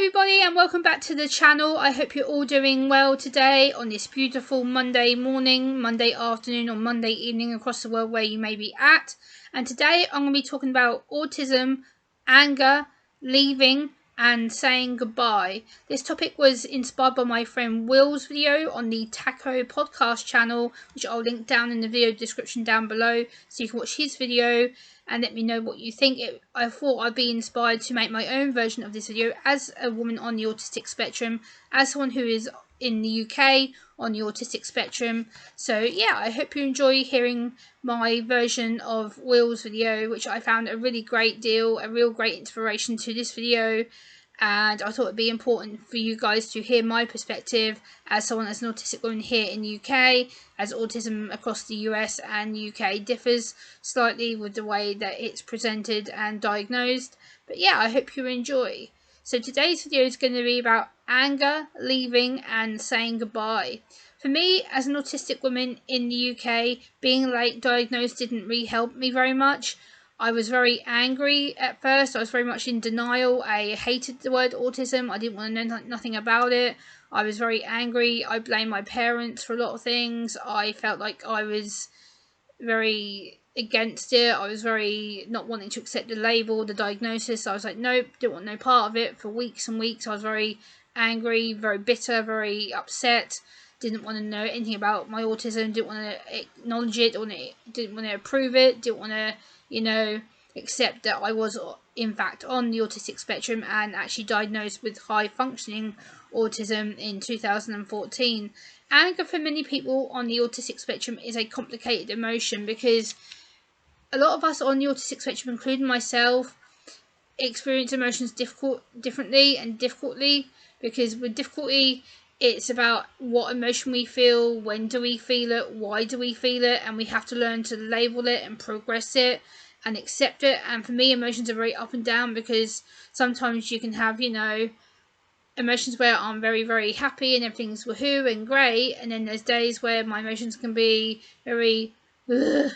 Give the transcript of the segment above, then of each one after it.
everybody, and welcome back to the channel. I hope you're all doing well today on this beautiful Monday morning, Monday afternoon or Monday evening across the world where you may be at. And today I'm going to be talking about autism, anger, leaving and saying goodbye. This topic was inspired by my friend Will's video on the Taco podcast channel, which I'll link down in the video description down below so you can watch his video and let me know what you think. I thought I'd be inspired to make my own version of this video as a woman on the autistic spectrum, as someone who is in the UK on the autistic spectrum. So yeah, I hope you enjoy hearing my version of Will's video, which I found a really great deal, a real great inspiration to this video. And I thought it'd be important for you guys to hear my perspective as someone as an autistic woman here in the UK, as autism across the US and UK differs slightly with the way that it's presented and diagnosed. But yeah, I hope you enjoy. So today's video is going to be about anger, leaving and saying goodbye. For me, as an autistic woman in the UK, being late diagnosed didn't really help me very much. I was very angry at first. I was very much in denial. I hated the word autism. I didn't want to know nothing about it. I was very angry. I blamed my parents for a lot of things. I felt like I was very against it. I was very not wanting to accept the label, the diagnosis. I was like, nope, didn't want no part of it for weeks and weeks. I was very angry, very bitter, very upset. Didn't want to know anything about my autism. Didn't want to acknowledge it. Didn't want to approve it. Didn't want to, accept that I was in fact on the autistic spectrum and actually diagnosed with high functioning autism in 2014. Anger for many people on the autistic spectrum is a complicated emotion because a lot of us on the autistic spectrum, including myself, experience emotions differently, because with difficulty it's about what emotion we feel, when do we feel it, why do we feel it, and we have to learn to label it and progress it and accept it. And for me, emotions are very up and down because sometimes you can have, emotions where I'm very, very happy and everything's woohoo and great, and then there's days where my emotions can be very ugh,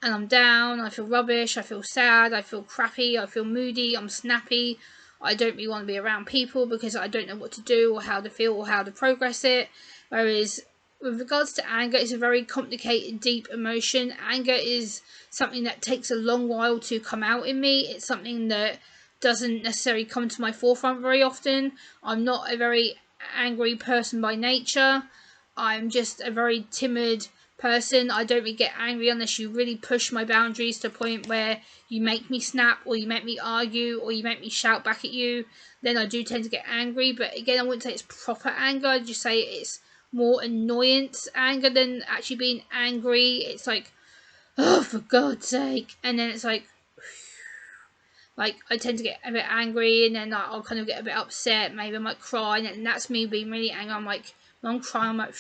and I'm down, I feel rubbish, I feel sad, I feel crappy, I feel moody, I'm snappy, I don't really want to be around people because I don't know what to do or how to feel or how to progress it. Whereas with regards to anger, it's a very complicated, deep emotion. Anger is something that takes a long while to come out in me. It's something that doesn't necessarily come to my forefront very often. I'm not a very angry person by nature. I'm just a very timid person. I don't really get angry unless you really push my boundaries to a point where you make me snap or you make me argue or you make me shout back at you. Then I do tend to get angry, but again, I wouldn't say it's proper anger. I'd just say it's more annoyance anger than actually being angry. It's like, oh, for God's sake. And then it's like I tend to get a bit angry, and then I'll kind of get a bit upset. Maybe I might cry, and that's me being really angry. I'm like, when I'm crying, I'm like,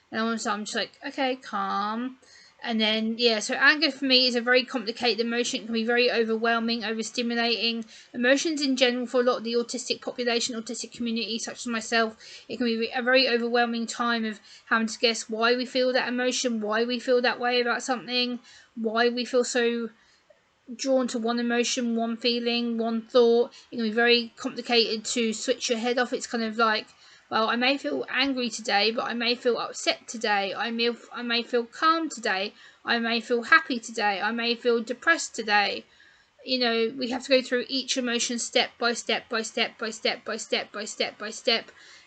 and I'm just like, okay, calm. And then, yeah, so anger for me is a very complicated emotion. It can be very overwhelming, overstimulating. Emotions in general for a lot of the autistic population, autistic community, such as myself, it can be a very overwhelming time of having to guess why we feel that emotion, why we feel that way about something, why we feel so drawn to one emotion, one feeling, one thought. It can be very complicated to switch your head off. It's kind of like, well, I may feel angry today, but I may feel upset today. I may feel calm today. I may feel happy today. I may feel depressed today. We have to go through each emotion step by step,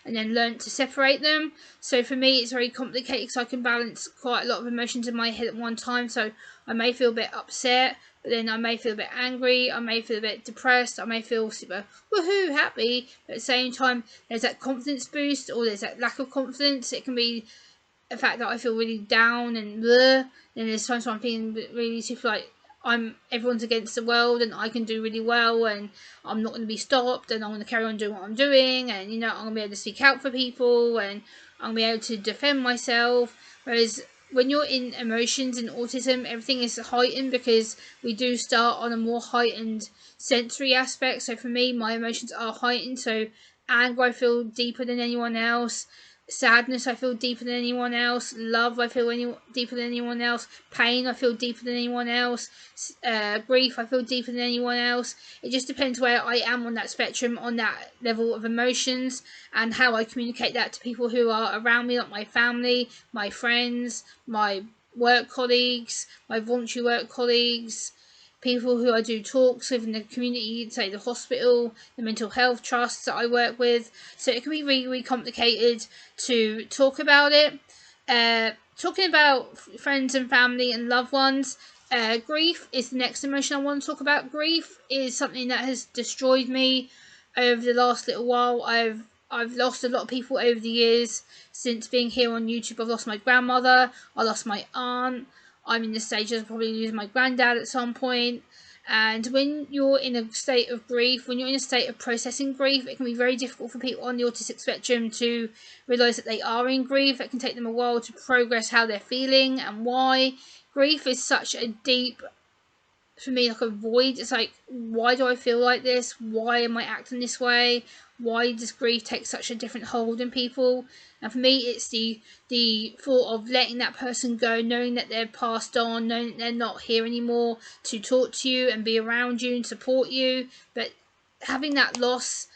and then learn to separate them. So for me, it's very complicated because I can balance quite a lot of emotions in my head at one time. So I may feel a bit upset, but then I may feel a bit angry, I may feel a bit depressed, I may feel super woohoo happy, but at the same time there's that confidence boost or there's that lack of confidence. It can be the fact that I feel really down and bleh. Then there's times when I'm feeling really super like everyone's against the world and I can do really well and I'm not going to be stopped and I'm going to carry on doing what I'm doing, and I'm going to be able to speak out for people and I'm going to be able to defend myself. Whereas when you're in emotions in autism, everything is heightened because we do start on a more heightened sensory aspect. So for me, my emotions are heightened. So anger, I feel deeper than anyone else. Sadness I feel deeper than anyone else. Love I feel deeper than anyone else. Pain I feel deeper than anyone else. Grief I feel deeper than anyone else. It just depends where I am on that spectrum, on that level of emotions, and how I communicate that to people who are around me, like my family, my friends, my work colleagues, my voluntary work colleagues, people who I do talks with in the community, say the hospital, the mental health trusts that I work with. So it can be really, really complicated to talk about it. Talking about friends and family and loved ones, grief is the next emotion I want to talk about. Grief is something that has destroyed me over the last little while. I've lost a lot of people over the years since being here on YouTube. I've lost my grandmother, I lost my aunt, I'm in the stage of probably losing my granddad at some point. And when you're in a state of grief, when you're in a state of processing grief, it can be very difficult for people on the autistic spectrum to realise that they are in grief. It can take them a while to progress how they're feeling and why. Grief is such a deep, for me, like a void. It's like, why do I feel like this? Why am I acting this way? Why does grief take such a different hold in people? And for me, it's the thought of letting that person go, knowing that they're passed on, knowing that they're not here anymore to talk to you and be around you and support you. But having that loss,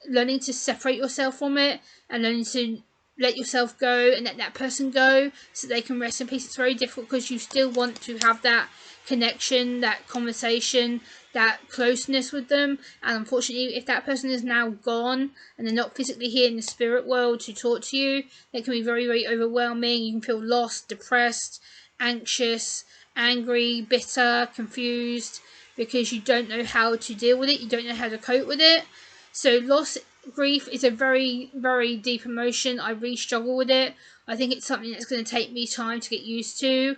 learning to separate yourself from it and learning to let yourself go and let that person go so they can rest in peace. It's very difficult because you still want to have that connection, that conversation, that closeness with them. And unfortunately, if that person is now gone and they're not physically here in the spirit world to talk to you, it can be very, very overwhelming. You can feel lost, depressed, anxious, angry, bitter, confused, because you don't know how to deal with it. You don't know how to cope with it. So loss, grief is a very, very deep emotion. I really struggle with it. I think it's something that's going to take me time to get used to.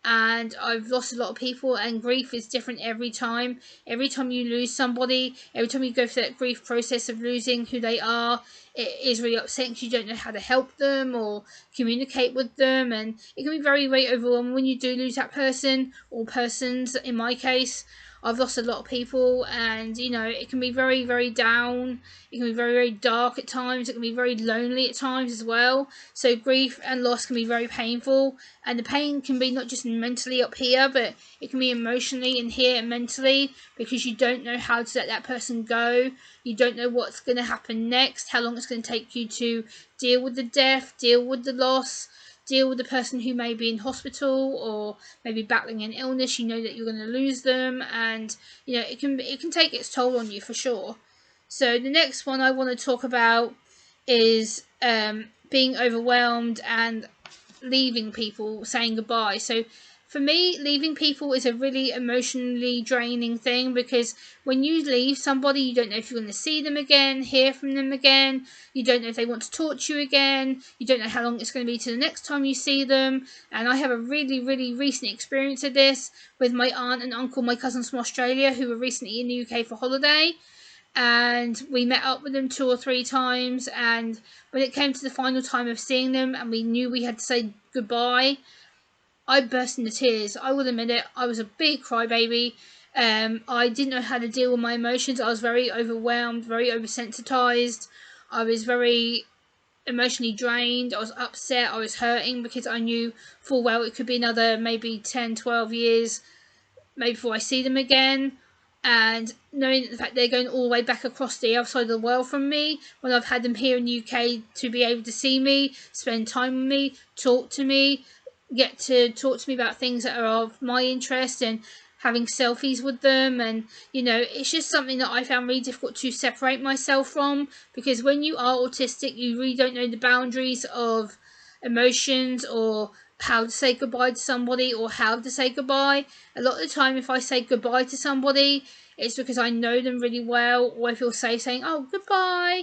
And I've lost a lot of people, and grief is different every time. Every time you lose somebody, every time you go through that grief process of losing who they are, it is really upsetting because you don't know how to help them or communicate with them. And it can be very, very overwhelming when you do lose that person or persons. In my case, I've lost a lot of people, and you know, it can be very, very down. It can be very, very dark at times. It can be very lonely at times as well. So grief and loss can be very painful, and the pain can be not just mentally up here, but it can be emotionally in here and mentally, because you don't know how to let that person go. You don't know what's going to happen next, how long it's going to take you to deal with the death, deal with the loss, deal with the person who may be in hospital or maybe battling an illness. You know that you're going to lose them, and you know it can take its toll on you for sure. So the next one I want to talk about is being overwhelmed and leaving people, saying goodbye. So for me, leaving people is a really emotionally draining thing, because when you leave somebody, you don't know if you're going to see them again, hear from them again. You don't know if they want to talk to you again. You don't know how long it's going to be to the next time you see them. And I have a really, really recent experience of this with my aunt and uncle, my cousins from Australia, who were recently in the UK for holiday. And we met up with them 2 or 3 times, and when it came to the final time of seeing them and we knew we had to say goodbye, I burst into tears. I will admit it, I was a big crybaby. I didn't know how to deal with my emotions. I was very overwhelmed, very oversensitized. I was very emotionally drained. I was upset, I was hurting, because I knew full well it could be another maybe 10, 12 years maybe before I see them again. And knowing the fact they're going all the way back across the other side of the world from me, when I've had them here in the UK to be able to see me, spend time with me, talk to me, get to talk to me about things that are of my interest, and having selfies with them. And you know, it's just something that I found really difficult to separate myself from, because when you are autistic, you really don't know the boundaries of emotions, or how to say goodbye to somebody, or how to say goodbye. A lot of the time, if I say goodbye to somebody, it's because I know them really well, or I feel safe saying, oh, goodbye.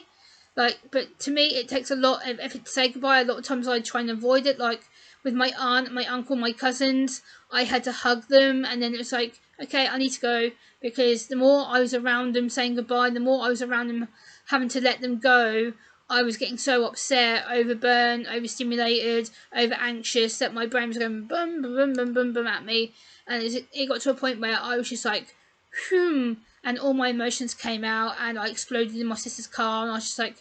Like, but to me, it takes a lot of effort to say goodbye. A lot of times I try and avoid it. Like with my aunt, my uncle, my cousins, I had to hug them, and then it was like, okay, I need to go, because the more I was around them saying goodbye, the more I was around them having to let them go, I was getting so upset, overburnt, overstimulated, over anxious, that my brain was going boom, boom, boom, boom, boom, boom at me. And it got to a point where I was just like, and all my emotions came out, and I exploded in my sister's car, and I was just like,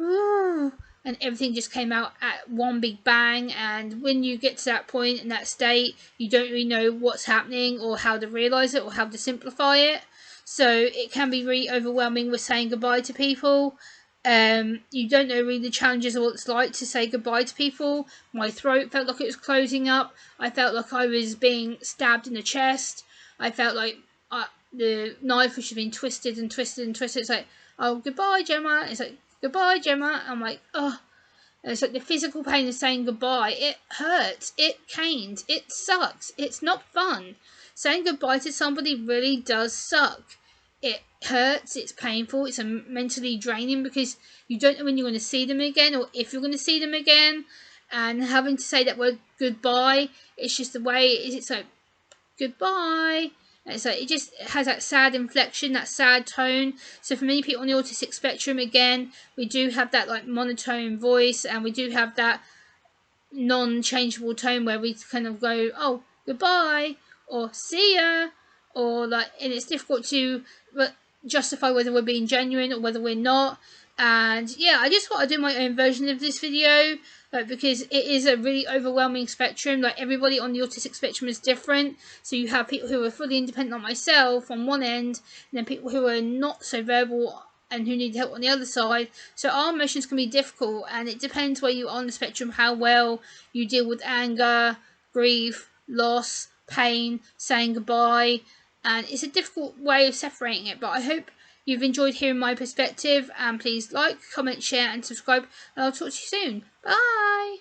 ooh. and everything just came out at one big bang. And when you get to that point in that state, you don't really know what's happening or how to realise it or how to simplify it. So it can be really overwhelming with saying goodbye to people. You don't know really the challenges of what it's like to say goodbye to people. My throat felt like it was closing up. I felt like I was being stabbed in the chest. I felt like the knife was being twisted and twisted and twisted. It's like, oh, goodbye, Gemma. It's like, goodbye, Gemma. I'm like, oh. And it's like the physical pain of saying goodbye. It hurts. It pains. It sucks. It's not fun. Saying goodbye to somebody really does suck. It hurts. It's painful. It's mentally draining because you don't know when you're going to see them again or if you're going to see them again. And having to say that word goodbye, it's just the way it is. It's like, goodbye. And it's like, it just has that sad inflection, that sad tone. So for many people on the autistic spectrum, again, we do have that like monotone voice, and we do have that non-changeable tone where we kind of go, oh, goodbye, or see ya, or like, and it's difficult to justify whether we're being genuine or whether we're not. And yeah, I just thought I'd do my own version of this video, because it is a really overwhelming spectrum. Like, everybody on the autistic spectrum is different. So you have people who are fully independent like myself on one end, and then people who are not so verbal and who need help on the other side. So our emotions can be difficult, and it depends where you are on the spectrum, how well you deal with anger, grief, loss, pain, saying goodbye. And it's a difficult way of separating it, but I hope you've enjoyed hearing my perspective, and please like, comment, share and subscribe, and I'll talk to you soon. Bye!